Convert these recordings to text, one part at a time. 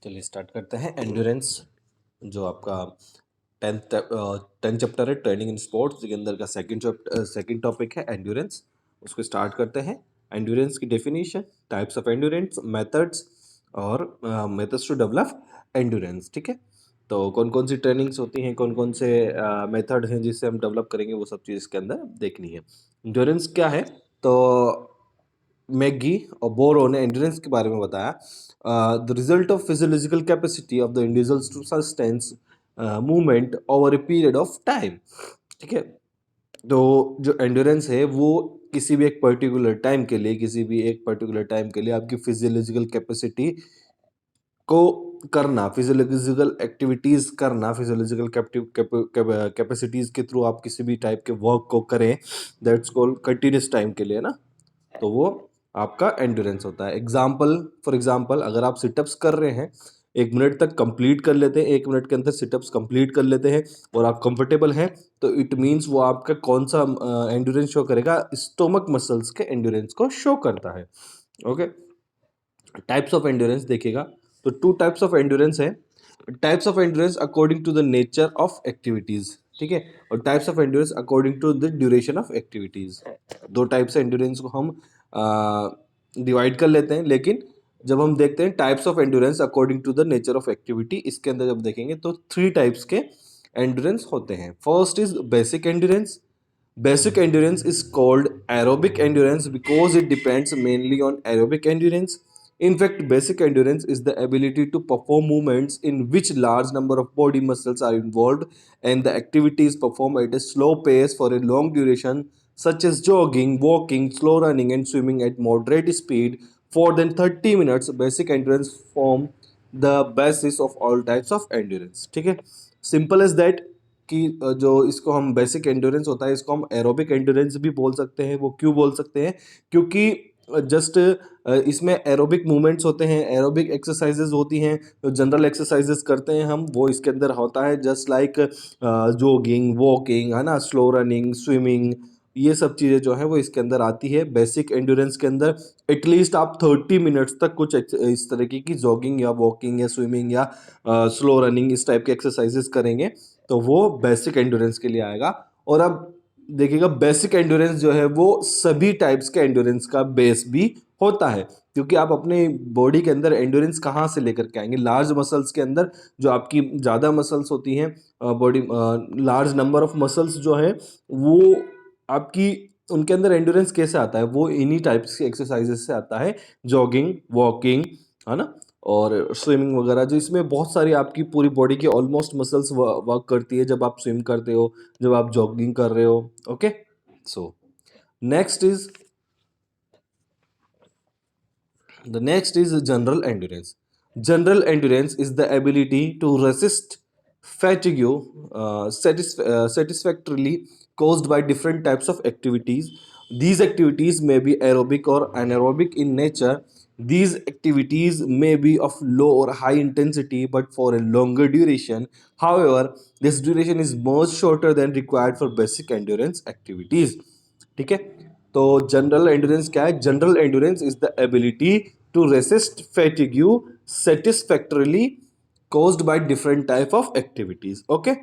चलिए स्टार्ट करते हैं। एंड्योरेंस जो आपका टेंथ चैप्टर है ट्रेनिंग इन स्पोर्ट्स के अंदर का सेकंड टॉपिक है एंड्योरेंस। उसको स्टार्ट करते हैं। एंड्योरेंस की definition, types of endurance, methods और मेथड्स टू डेवलप एंड्योरेंस। ठीक है, तो कौन कौन सी ट्रेनिंग्स होती हैं, कौन कौन से मेथड हैं जिससे हम डेवलप करेंगे, वो सब चीज़ इसके अंदर देखनी है। एंड्योरेंस क्या है? तो मैगी और बोरो ने एंड्योरेंस के बारे में बताया, the result of physiological capacity of the individuals to sustains movement over a period of time. ठीक है, तो जो एंड्योरेंस है वो किसी भी एक पर्टिकुलर टाइम के लिए, किसी भी एक पर्टिकुलर टाइम के लिए आपकी फिजियोलॉजिकल कैपेसिटी को करना, फिजियोलॉजिकल एक्टिविटीज करना, फिजियोलॉजिकल कैपेसिटीज के थ्रू आप किसी भी टाइप के वर्क को करें, दैट्स कॉल्ड कंटिन्यूस टाइम के लिए ना, तो वो आपका एंड्योरेंस होता है। फॉर एग्जाम्पल अगर आप सिटअप्स कर रहे हैं, 1 मिनट तक कंप्लीट कर लेते हैं, 1 मिनट के अंदर सिटअप्स कंप्लीट कर लेते हैं और आप कंफर्टेबल हैं, तो इट मीन्स वो आपका कौन सा एंड्योरेंस शो करेगा? स्टोमक मसल्स के एंड्योरेंस को शो करता है। ओके, टाइप्स ऑफ एंड्योरेंस देखिएगा, तो 2 टाइप्स ऑफ एंड्योरेंस है। Types of endurance according to the nature of activities, ठीक है, और types of endurance according to the duration of activities. 2 types endurance को हम डिवाइड कर लेते हैं, लेकिन जब हम देखते हैं types of endurance according to the nature of activity, इसके अंदर जब देखेंगे तो 3 टाइप्स के एंड्योरेंस होते हैं। First is basic endurance. Basic endurance is called aerobic endurance because it depends mainly on aerobic endurance. In fact, basic endurance is the ability to perform movements in which large number of body muscles are involved and the activity is performed at a slow pace for a long duration, such as jogging, walking, slow running, and swimming at moderate speed for than 30 minutes. Basic endurance form the basis of all types of endurance. ठीक है, simple as that कि जो इसको हम basic endurance होता है, इसको हम एरोबिक एंड्योरेंस भी बोल सकते हैं। वो क्यों बोल सकते हैं? क्योंकि जस्ट इसमें एरोबिक मूवमेंट्स होते हैं, एरोबिक एक्सरसाइजेज होती हैं, तो जनरल एक्सरसाइजेज करते हैं हम, वो इसके अंदर होता है, जस्ट लाइक जोगिंग, वॉकिंग, है ना, स्लो रनिंग, स्विमिंग, ये सब चीज़ें जो है वो इसके अंदर आती है। बेसिक एंड्योरेंस के अंदर एटलीस्ट आप 30 मिनट्स तक कुछ इस तरीके की जॉगिंग या वॉकिंग या स्विमिंग या स्लो रनिंग, इस टाइप के एक्सरसाइजेज करेंगे, तो वो बेसिक एंड्योरेंस के लिए आएगा। और अब देखिएगा, बेसिक एंड्योरेंस जो है वो सभी टाइप्स के एंड्योरेंस का बेस भी होता है, क्योंकि आप अपने बॉडी के अंदर एंड्योरेंस कहाँ से लेकर के आएंगे? लार्ज मसल्स के अंदर, जो आपकी ज़्यादा मसल्स होती हैं, body large number of muscles जो है वो आपकी, उनके अंदर एंड्योरेंस कैसे आता है? वो इन्हीं टाइप्स के एक्सरसाइजेस से आता है, जॉगिंग, वॉकिंग, है ना, और स्विमिंग वगैरह, जो इसमें बहुत सारी आपकी पूरी बॉडी की ऑलमोस्ट मसल्स वर्क करती है जब आप स्विम करते हो, जब आप जॉगिंग कर रहे हो। Okay, so next is the next is general endurance. General endurance is the ability to resist fatigue satisfactorily caused by different types of activities. These activities may be aerobic or anaerobic in nature. These activities may be of low or high intensity but for a longer duration. However, this duration is much shorter than required for basic endurance activities. ठीक है, तो general endurance क्या है? General endurance is the ability to resist fatigue satisfactorily caused by different type of activities. Okay,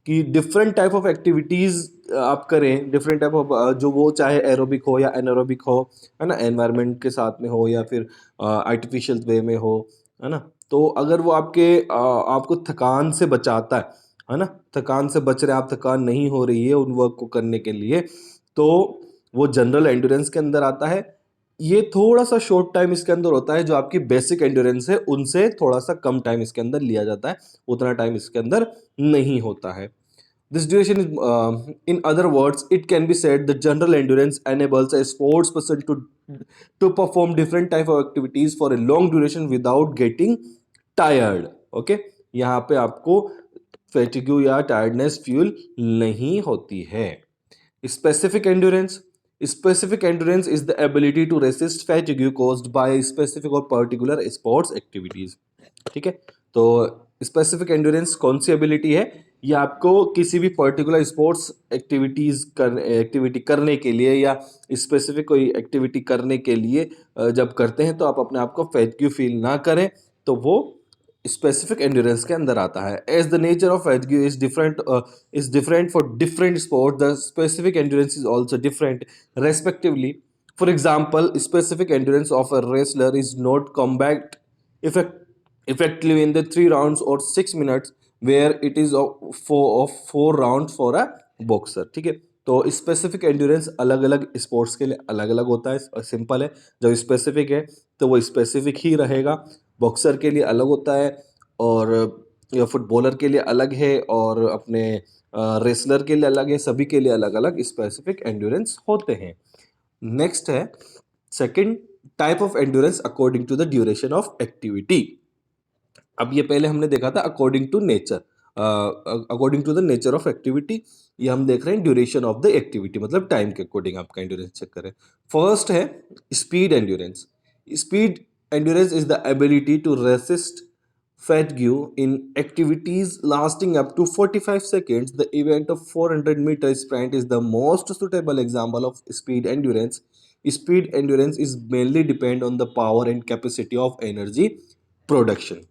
कि different type of activities आप करें, different type of, जो वो चाहे एरोबिक हो या एनारोबिक हो, है ना, एनवायरनमेंट के साथ में हो या फिर आर्टिफिशियल वे में हो, है ना, तो अगर वो आपको थकान से बचाता है ना, थकान से बच रहे हैं आप, थकान नहीं हो रही है उन वर्क को करने के लिए, तो वो जनरल एंड्योरेंस के अंदर आता है। ये थोड़ा सा शॉर्ट टाइम इसके अंदर होता है, जो आपकी बेसिक एंड्योरेंस है उनसे थोड़ा सा कम टाइम इसके अंदर लिया जाता है, उतना टाइम इसके अंदर नहीं होता है। This duration is, in other words, it can be said that general endurance enables a sports person to perform different type of activities for a long duration without getting tired. Okay, यहाँ पे आपको fatigue या tiredness feel नहीं होती है। Specific endurance. Specific endurance is the ability to resist fatigue caused by specific or particular sports activities. ठीक है, तो स्पेसिफिक एंड्योरेंस कौन सी एबिलिटी है? ये आपको किसी भी पर्टिकुलर स्पोर्ट्स एक्टिविटी करने के लिए या स्पेसिफिक कोई एक्टिविटी करने के लिए जब करते हैं तो आप अपने आप को फैटिग्यू फील ना करें, तो वो स्पेसिफिक एंड्योरेंस के अंदर आता है। एज द नेचर ऑफ एजग्यू is different for different sport, the specific endurance is also different respectively. For example, specific endurance of a wrestler is not combat effectively in the 3 rounds or 6 minutes where it is of 4 rounds for a boxer। ठीक है, तो specific endurance अलग अलग sports के लिए अलग अलग होता है। सिंपल है, जब स्पेसिफिक है तो वो स्पेसिफिक ही रहेगा। बॉक्सर के लिए अलग होता है, और या फुटबॉलर के लिए अलग है, और अपने रेसलर के लिए अलग है। सभी के लिए अलग अलग स्पेसिफिक एंड्योरेंस होते हैं। नेक्स्ट है second type of endurance according to the duration of activity. अब ये पहले हमने देखा था according to nature, according to the nature of activity. ये हम देख रहे हैं ड्यूरेशन ऑफ द एक्टिविटी, मतलब टाइम के अकॉर्डिंग आपका एंड्योरेंस चेक करें। फर्स्ट है speed endurance. Speed endurance is the ability to resist fatigue in activities lasting up to 45 seconds. The event of 400-meter sprint is the most suitable example of speed endurance. Speed endurance is mainly depend on the power and capacity of energy production।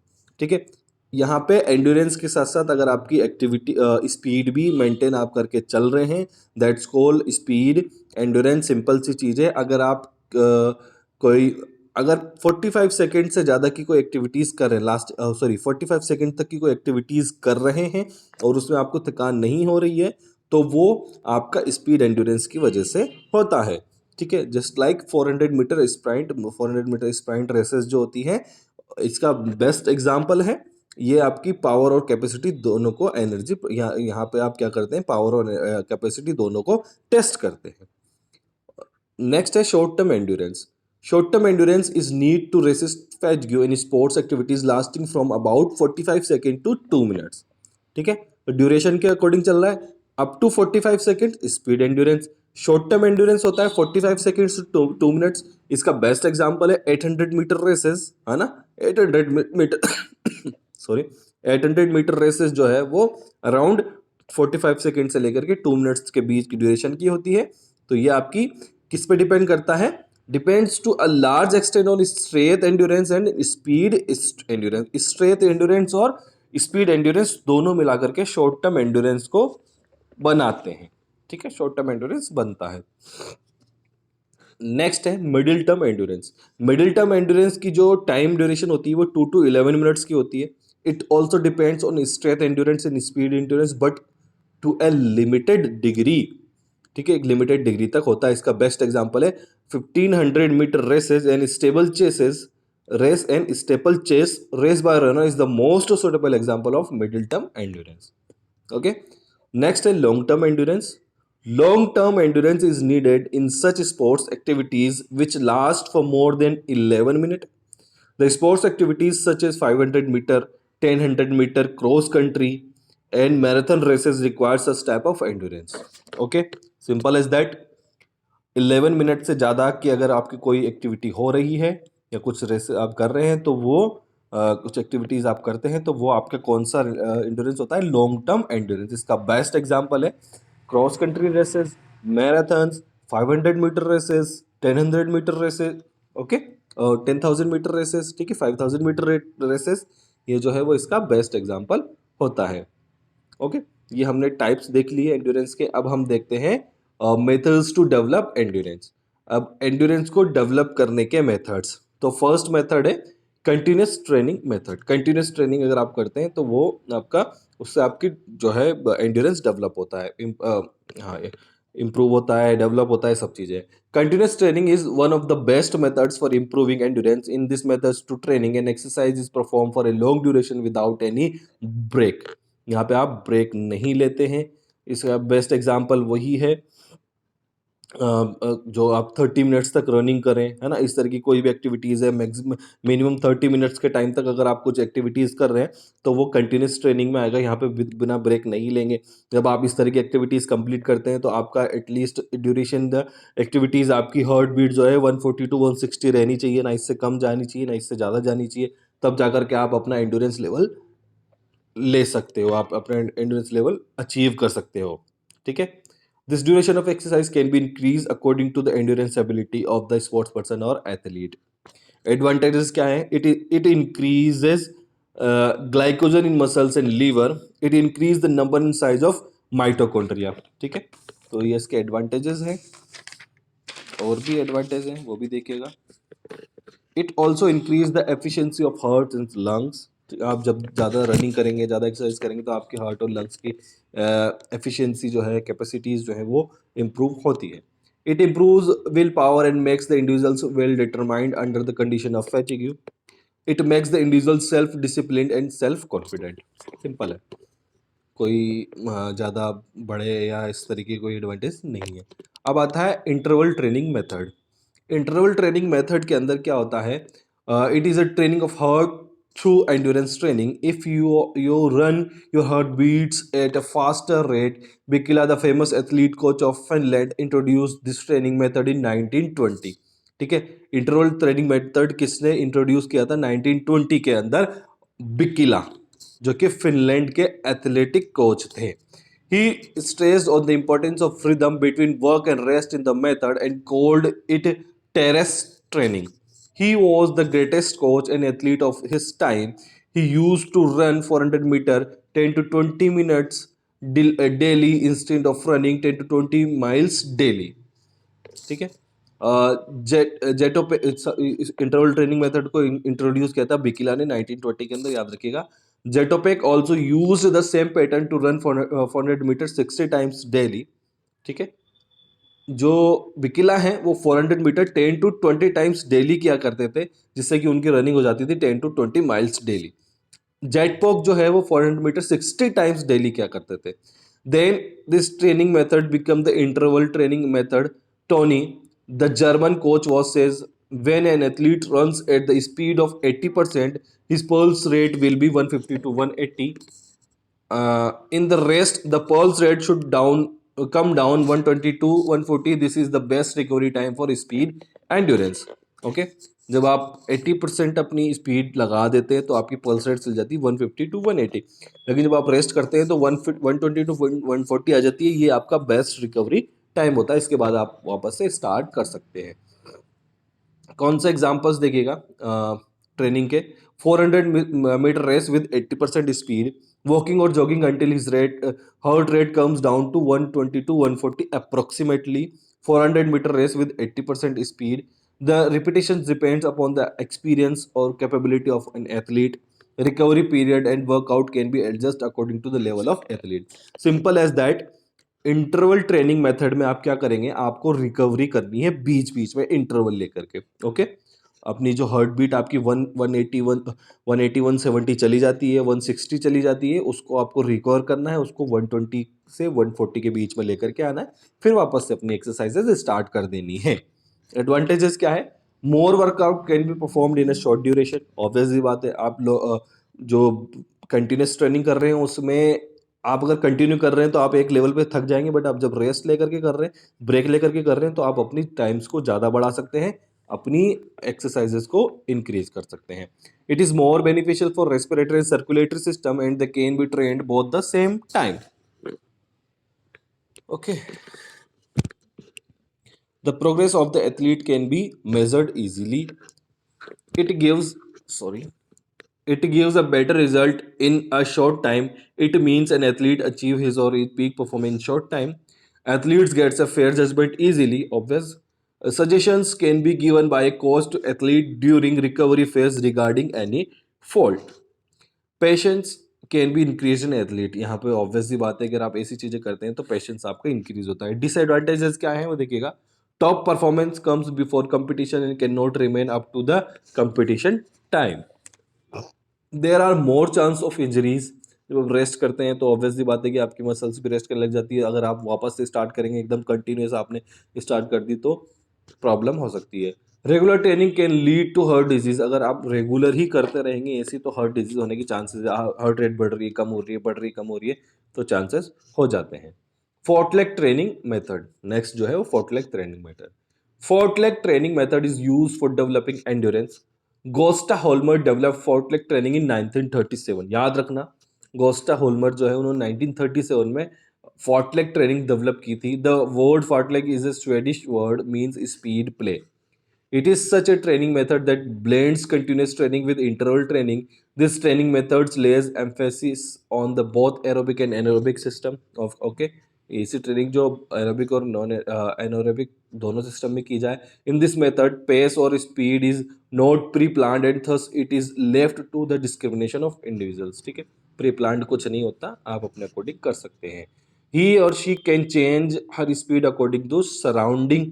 ठीक है, यहाँ पे endurance के साथ साथ अगर आपकी activity speed भी मेंटेन आप करके चल रहे हैं, that's called speed endurance. Simple सी चीज़ है, अगर आप कोई अगर 45 सेकेंड से ज़्यादा की कोई एक्टिविटीज़ कर रहे हैं, 45 सेकेंड तक की कोई एक्टिविटीज़ कर रहे हैं और उसमें आपको थकान नहीं हो रही है, तो वो आपका स्पीड एंड्योरेंस की वजह से होता है। ठीक है, just like 400 meter sprint races जो होती है, इसका बेस्ट एग्जाम्पल है। ये आपकी पावर और कैपेसिटी दोनों को एनर्जी, यहाँ पे आप क्या करते हैं, पावर और कैपेसिटी दोनों को टेस्ट करते हैं। नेक्स्ट है short term endurance. Short term endurance is need to resist fatigue in sports activities lasting from about 45 second to 2 minutes. ठीक है, तो ड्यूरेशन के अकॉर्डिंग चल रहा है, up to 45 second speed endurance. Short term endurance होता है 45 सेकेंड्स टू 2 मिनट्स। इसका बेस्ट एग्जांपल है 800 मीटर रेसेस, है ना। 800 मीटर सॉरी 800 मीटर रेसेस जो है वो अराउंड 45 सेकेंड से लेकर के 2 मिनट्स के बीच की ड्यूरेशन की होती है। तो ये आपकी किस पे डिपेंड करता है, depends to a large extent on strength endurance and speed endurance. Strength endurance और स्पीड एंड्योरेंस दोनों मिलाकर के शॉर्ट टर्म एंड्योरेंस को बनाते हैं। ठीक है, शॉर्ट टर्म एंड्योरेंस बनता है। नेक्स्ट है middle term endurance. Middle term endurance की जो टाइम ड्यूरेशन होती है वो 2 to 11 मिनट्स की होती है। It also depends on strength endurance and speed endurance, but to a limited degree. ठीक है, एक लिमिटेड डिग्री तक होता है। इसका बेस्ट एग्जांपल है 1500 metre races and stable chases race and staple chase race by runner is the most suitable example of middle term endurance. Okay, next है long term endurance. Long term endurance is needed in such sports activities which last for more than 11 minute. The sports activities such as 500 meter, 1000 meter cross country and marathon races require such type of endurance। Okay, simple as that। 11 minute से ज़्यादा की अगर आपकी कोई activity हो रही है या कुछ रेस आप कर रहे हैं, तो वो कुछ एक्टिविटीज़ आप करते हैं, तो वो आपका कौन सा एंड्योरेंस होता है, लॉन्ग टर्म एंड्योरेंस। इसका बेस्ट एग्जांपल है cross country races, marathons, 500 meter races, 1000 meter races, okay, 10,000 meter races. ठीक है, 5000 मीटर रेसेस, ये जो है वो इसका बेस्ट एग्जांपल होता है। ओके, ये हमने टाइप्स देख लिए एंड्योरेंस के। अब हम देखते हैं मेथड्स टू डेवलप एंड्योरेंस। अब एंड्योरेंस को डेवलप करने के मेथड्स, तो फर्स्ट मेथड है continuous training method. Continuous training अगर आप करते हैं तो वो आपका, उससे आपकी जो है एंड्योरेंस डेवलप होता है, हाँ, इम्प्रूव होता है, डेवलप होता है, सब चीज़ें। Continuous training is one of the best methods for improving endurance. In this methods to training an exercise is perform for a long duration without any break. यहाँ पे आप ब्रेक नहीं लेते हैं। इसका बेस्ट एग्जांपल वही है जो आप 30 मिनट्स तक रनिंग करें, है ना। इस तरह की कोई भी एक्टिविटीज़ है, मैक्सिमम मिनिमम 30 मिनट्स के टाइम तक अगर आप कुछ एक्टिविटीज़ कर रहे हैं तो वो कंटिन्यूस ट्रेनिंग में आएगा। यहाँ पे बिना ब्रेक नहीं लेंगे। जब आप इस तरह की एक्टिविटीज़ कंप्लीट करते हैं तो आपका एटलीस्ट ड्यूरेशन द एक्टिविटीज़, आपकी हार्ट बीट जो है 140 to 160 रहनी चाहिए, ना इससे कम जानी चाहिए, ना इससे ज़्यादा जानी चाहिए। तब जाकर के आप अपना एंड्योरेंस लेवल ले सकते हो, आप अपना एंड्योरेंस लेवल अचीव कर सकते हो। ठीक है, this duration of exercise can be increase according to the endurance ability of the sports person और एथलीट। एडवांटेजेस क्या है, it increases glycogen in muscles and liver, it increase the number and size of mitochondria. ठीक है, तो ये इसके advantages हैं, और भी एडवांटेज हैं वो भी देखिएगा। It also increase the efficiency of heart and lungs. आप जब ज़्यादा रनिंग करेंगे, ज़्यादा एक्सरसाइज करेंगे, तो आपके हार्ट और लंग्स की एफिशिएंसी जो है, कैपेसिटीज़ जो है वो इम्प्रूव होती है। It improves will power and makes the individuals well determined under the condition of fatigue. It makes the individual self discipline and self confident. Simple है, कोई ज़्यादा बड़े या इस तरीके कोई एडवांटेज नहीं है। अब आता है interval training method. Interval training method के अंदर क्या होता है, it is a training of heart through endurance training. If you run your heart beats at a faster rate, Bikila, the famous athlete coach of Finland, introduced this training method in 1920। ठीक है, interval training method किसने introduce किया था 1920 के अंदर? Bikila, जो कि Finland के एथलेटिक कोच थे। He stressed on the importance of freedom between work and rest in the method and called it terrace training. He was the greatest coach and athlete of his time. He used to run 400 meter 10 to 20 minutes daily instead of running 10 to 20 miles daily। ठीक है, Zatopek interval training method को introduce किया था Bikila ने 1920 के अंदर, याद रखिएगा। Zatopek also use the same pattern to run 400 metre 60 times daily. ठीक है, जो बिकिला हैं वो 400 मीटर 10 टू 20 टाइम्स डेली किया करते थे, जिससे कि उनकी रनिंग हो जाती थी 10 टू 20 माइल्स डेली। जेटपॉक जो है वो 400 मीटर 60 टाइम्स डेली क्या करते थे। Then this training method become the interval training method. Tony, the German coach was says, when an athlete runs at the speed of 80%, his pulse rate will be 150 to 180। In the rest, the pulse rate should come down 120 to 140। This is the best recovery time for speed endurance। Okay, जब आप 80% अपनी speed लगा देते हैं तो आपकी pulse rate चल जाती है 150 टू 180, लेकिन जब आप रेस्ट करते हैं तो 120 टू 140 आ जाती है। ये आपका बेस्ट रिकवरी टाइम होता है, इसके बाद आप वापस से स्टार्ट कर सकते हैं। कौन सा एग्जाम्पल्स देखिएगा ट्रेनिंग के? 400 metre race with 80% speed, walking और jogging until his rate heart rate comes down to 120 to 140 approximately. 400 metre race with 80% speed, the repetition depends upon the experience और capability of an athlete. Recovery period and workout can be adjust according to the level of athlete. Simple as that. Interval training method में आप क्या करेंगे, आपको recovery करनी है बीच बीच में interval लेकर के। ओके, अपनी जो हार्ट बीट आपकी 180 170 चली जाती है, 160 चली जाती है, उसको आपको रिकवर करना है, उसको 120 से 140 के बीच में लेकर के आना है, फिर वापस से अपनी एक्सरसाइजेज स्टार्ट कर देनी है। एडवांटेजेस क्या है? More workout can be performed in a short duration. Obviously बात है, आप जो कंटिन्यूस ट्रेनिंग कर रहे हैं उसमें आप अगर कंटिन्यू कर रहे हैं तो आप एक लेवल पे थक जाएंगे, बट आप जब रेस्ट लेकर के कर रहे हैं, ब्रेक लेकर के कर रहे हैं, तो आप अपनी टाइम्स को ज़्यादा बढ़ा सकते हैं, अपनी एक्सरसाइजेस को इंक्रीज कर सकते हैं। It is more beneficial for respiratory and circulatory system and they can be trained both the same time. Okay, the progress of the athlete can be measured easily. It gives, sorry, it gives a better result in a short time. It means an athlete achieve his or his peak performance in short time. Athletes gets a fair judgment easily. Obvious. Suggestions can be given by a coach to athlete during recovery phase regarding any fault. Patience can be increase in athlete. यहाँ पे obvious सी बात है, अगर आप ऐसी चीज़ें करते हैं तो पेशेंस आपका इंक्रीज होता है। डिसएडवांटेजेस क्या है वो देखिएगा। Top performance comes before competition and can not remain up to the competition time. There are more chance of injuries. जब आप रेस्ट करते हैं तो ऑब्वियसली बात है कि आपकी मसल्स भी रेस्ट करने लग जाती है। अगर आप वापस से स्टार्ट करेंगे, एकदम कंटिन्यूस आपने स्टार्ट कर दी, तो प्रॉब्लम हो सकती है। Regular training can lead to heart disease. अगर आप रेगुलर ही करते रहेंगे ऐसी, तो हार्ट डिजीज होने की चांसेस, हार्ट रेट बढ़ रही है, कम हो रही है, बढ़ रही है, कम हो रही है, तो चांसेस हो जाते हैं। फोर्टलेग ट्रेनिंग मेथड, नेक्स्ट जो है वो fartlek training method. Fartlek training method is use for developing endurance. Gosta Holmer develop fartlek training in 1937। याद रखना, गोस्टा होल्मर जो है उन्होंने 1937 में फोर्टलेग ट्रेनिंग डेवलप की थी। The word fartlek is a Swedish word, means speed play. It is such a training method that blends continuous training with interval training. This training methods lays emphasis on the both aerobic and anaerobic system of okay. ऐसी training जो aerobic और non anaerobic दोनों system में की जाए. In this method pace और speed is not pre planned and thus it is left to the discrimination of individuals. ठीक है, प्री प्लान्ड कुछ नहीं होता, आप अपने अकॉर्डिंग कर सकते हैं. ही और she can change her speed according to surrounding.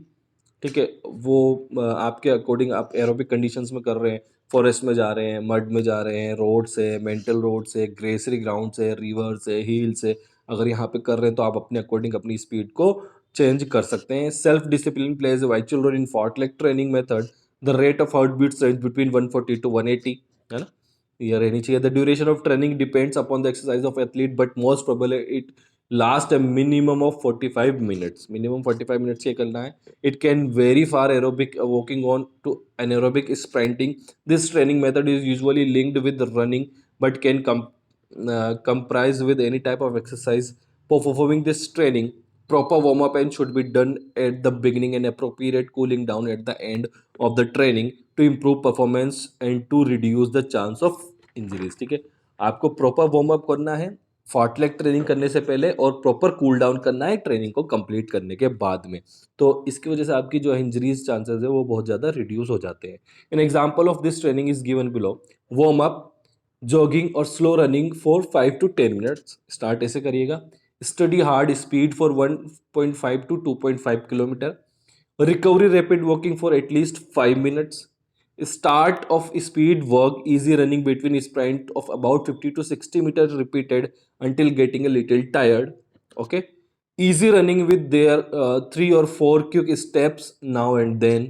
ठीक है, वो आपके अकॉर्डिंग आप एरोबिक कंडीशंस में कर रहे हैं, फॉरेस्ट में जा रहे हैं, मड में जा रहे हैं, रोड से, मेंटल रोड से, ग्रेसरी ग्राउंड से, रिवर से, हिल से, अगर यहाँ पे कर रहे हैं तो आप अपने अकॉर्डिंग अपनी स्पीड को चेंज कर सकते हैं. Self discipline plays a vital role in fartlek training method. The rate of heart beats range between 140 to 180, है ना, ये रहनी चाहिए. The duration of training depends upon the exercise of athlete but most probably it last a minimum of 45 minutes. Minimum 45 minutes ये करना है. It can vary far aerobic walking on to anaerobic sprinting. This training method is usually linked with running but can comprise with any type of exercise. For performing this training, proper warm up and should be done at the beginning and appropriate cooling down at the end of the training to improve performance and to reduce the chance of injuries. ठीक है, आपको proper warm up करना है फॉर्टलेक training करने से पहले और proper cool down करना है ट्रेनिंग को कंप्लीट करने के बाद में. तो इसकी वजह से आपकी जो इंजरीज चांसेस है वो बहुत ज़्यादा रिड्यूस हो जाते हैं. An example of this training is given below. Warm up jogging और slow running for 5 to 10 minutes. Start ऐसे करिएगा. Steady hard speed for 1.5 to 2.5 kilometre. Recovery rapid walking for at least 5 minutes. Start of speed work, easy running between sprint of about 50 to 60 meters repeated until getting a little tired. Okay. Easy running with their 3 or 4 quick steps now and then.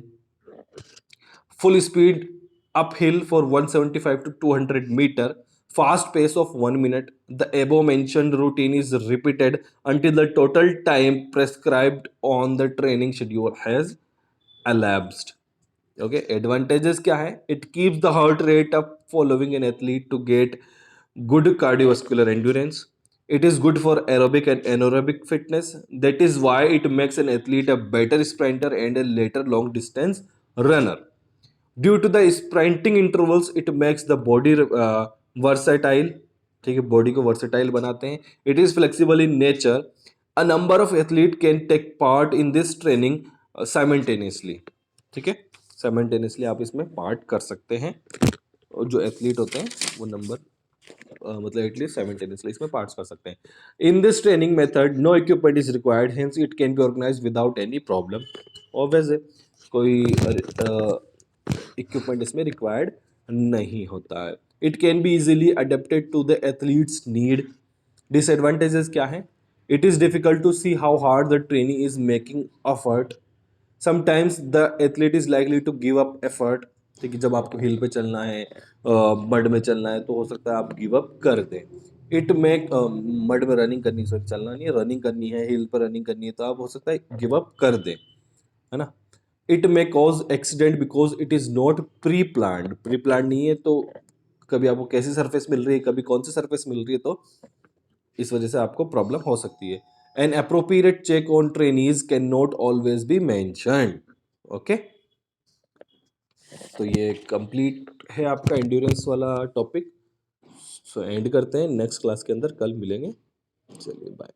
Full speed uphill for 175 to 200 meter. Fast pace of 1 minute. The above mentioned routine is repeated until the total time prescribed on the training schedule has elapsed. Okay, advantages क्या है? It keeps the heart rate up, following an athlete to get good cardiovascular endurance. It is good for aerobic and anaerobic fitness. That is why it makes an athlete a better sprinter and a later long distance runner. Due to the sprinting intervals, it makes the body versatile. ठीक है, body को versatile बनाते हैं. It is flexible in nature. A number of athlete can take part in this training simultaneously. ठीक है, simultaneously आप इसमें part कर सकते हैं. और जो एथलीट होते हैं वो नंबर मतलब एटलीस्ट साइमल्टेनियसली इसमें पार्ट्स कर सकते हैं. In this training method no equipment is required, hence it can be organise without any problem. Obvious है, कोई इक्विपमेंट इसमें रिक्वायर्ड नहीं होता है. It can be easily adapted to the athletes need. Disadvantages क्या है? It is difficult to see how hard the training is making effort. Sometimes the athlete is likely to give up effort. ठीक है, जब आपको हिल पे चलना है, mud में चलना है, तो हो सकता है आप गिव अप कर दें. इट मेक मड में रनिंग करनी, सॉरी चलना नहीं है, रनिंग करनी है, हिल पर रनिंग करनी है, तो आप हो सकता है गिव अप कर दें, है ना. It may cause accident because it is not pre planned. Pre planned नहीं है तो कभी आपको कैसी सरफेस मिल रही है, कभी कौन सी सरफेस मिल रही है, तो इस वजह से आपको प्रॉब्लम हो सकती है. An appropriate check on trainees can not always be mentioned. Okay, तो ये कंप्लीट है आपका एंड्योरेंस वाला टॉपिक. सो एंड करते हैं, नेक्स्ट क्लास के अंदर कल मिलेंगे. चलिए बाय.